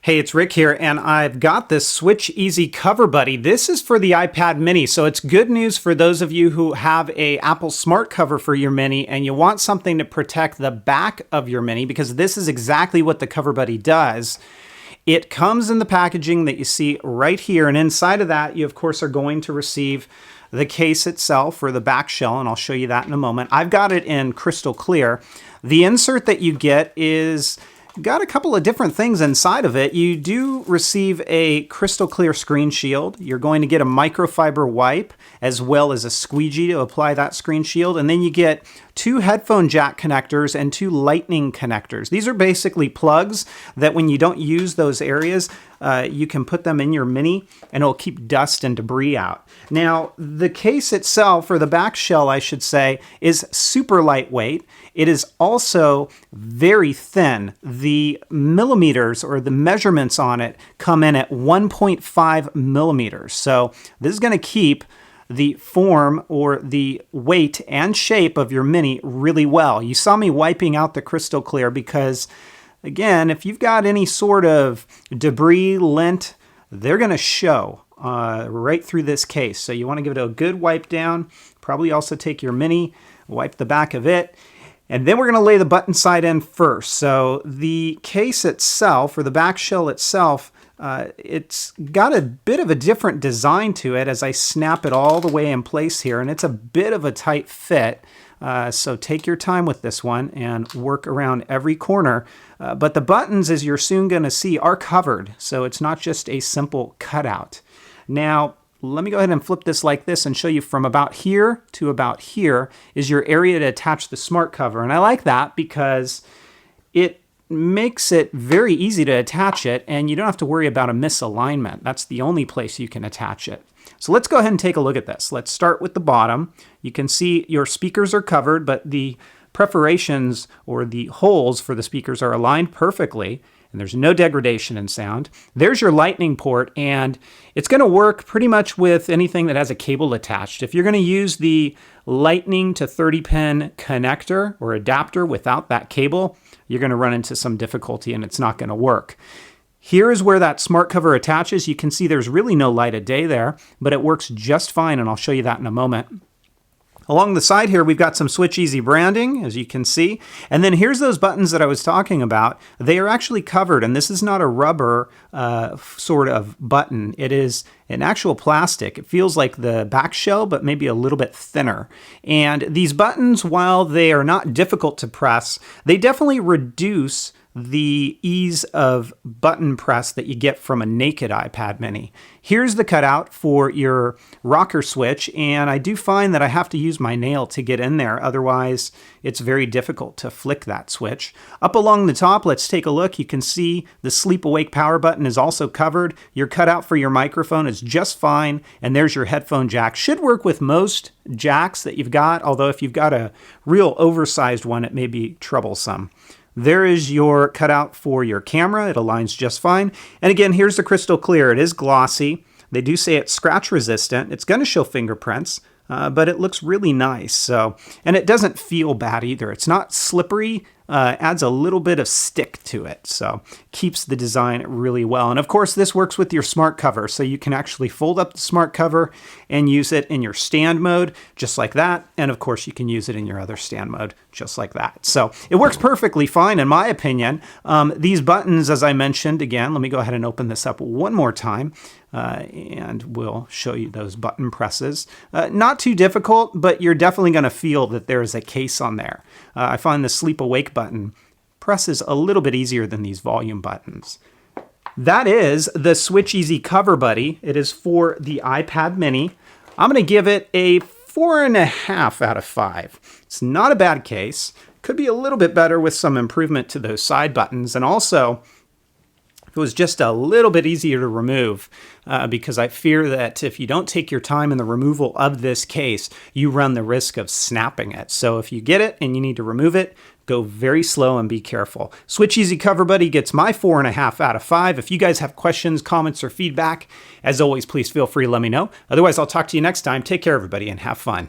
Hey, it's Rick here, and I've got this SwitchEasy CoverBuddy. This is for the iPad mini, so it's good news for those of you who have a Apple Smart Cover for your mini and you want something to protect the back of your mini, because this is exactly what the CoverBuddy does. It comes in the packaging that you see right here, and inside of that, you of course are going to receive the case itself, or the back shell, and I'll show you that in a moment. I've got it in crystal clear. The insert that you get is got a couple of different things inside of it. You do receive a crystal clear screen shield. You're going to get a microfiber wipe as well as a squeegee to apply that screen shield. And then you get two headphone jack connectors and two lightning connectors. These are basically plugs that when you don't use those areas, you can put them in your mini and it'll keep dust and debris out. Now, the case itself, or the back shell, I should say, is super lightweight. It is also very thin. The millimeters, or the measurements on it, come in at 1.5 millimeters. So this is going to keep the form or the weight and shape of your mini really well. You saw me wiping out the crystal clear because, again, if you've got any sort of debris, lint, they're going to show right through this case. So you want to give it a good wipe down. Probably also take your mini, wipe the back of it, and then we're going to lay the button side in first. So the case itself, or the back shell itself, it's got a bit of a different design to it as I snap it all the way in place here, and it's a bit of a tight fit. So take your time with this one and work around every corner. But the buttons, as you're soon going to see, are covered, so it's not just a simple cutout. Now, let me go ahead and flip this like this and show you from about here to about here is your area to attach the smart cover. And I like that because it makes it very easy to attach it and you don't have to worry about a misalignment. That's the only place you can attach it. So let's go ahead and take a look at this. Let's start with the bottom. You can see your speakers are covered, but the perforations, or the holes for the speakers, are aligned perfectly, and there's no degradation in sound. There's your lightning port, and it's going to work pretty much with anything that has a cable attached. If you're going to use the lightning to 30-pin connector or adapter without that cable, you're going to run into some difficulty and it's not going to work. Here is where that smart cover attaches. You can see there's really no light of day there, but it works just fine, and I'll show you that in a moment. Along the side here, we've got some SwitchEasy branding, as you can see. And then here's those buttons that I was talking about. They are actually covered, and this is not a rubber sort of button. It is an actual plastic. It feels like the back shell, but maybe a little bit thinner. And these buttons, while they are not difficult to press, they definitely reduce the ease of button press that you get from a naked iPad mini. Here's the cutout for your rocker switch, and I do find that I have to use my nail to get in there, otherwise it's very difficult to flick that switch. Up along the top, let's take a look. You can see the sleep awake power button is also covered. Your cutout for your microphone is just fine, and there's your headphone jack. Should work with most jacks that you've got, although if you've got a real oversized one, it may be troublesome. There is your cutout for your camera. It aligns just fine. And again, here's the crystal clear. It is glossy. They do say it's scratch resistant. It's going to show fingerprints, but it looks really nice. So, and it doesn't feel bad either. It's not slippery. Adds a little bit of stick to it, so keeps the design really well. And of course, this works with your smart cover, so you can actually fold up the smart cover and use it in your stand mode, just like that. And of course, you can use it in your other stand mode, just like that. So it works perfectly fine, in my opinion. These buttons, as I mentioned, again, let me go ahead and open this up one more time. And we'll show you those button presses. Not too difficult, but you're definitely going to feel that there is a case on there. I find the sleep awake button presses a little bit easier than these volume buttons. That is the SwitchEasy CoverBuddy. It is for the iPad mini. I'm going to give it a 4.5 out of 5. It's not a bad case. Could be a little bit better with some improvement to those side buttons, and also it was just a little bit easier to remove because I fear that if you don't take your time in the removal of this case, you run the risk of snapping it. So if you get it and you need to remove it, go very slow and be careful. SwitchEasy CoverBuddy gets my 4.5 out of 5. If you guys have questions, comments, or feedback, as always, please feel free to let me know. Otherwise, I'll talk to you next time. Take care, everybody, and have fun.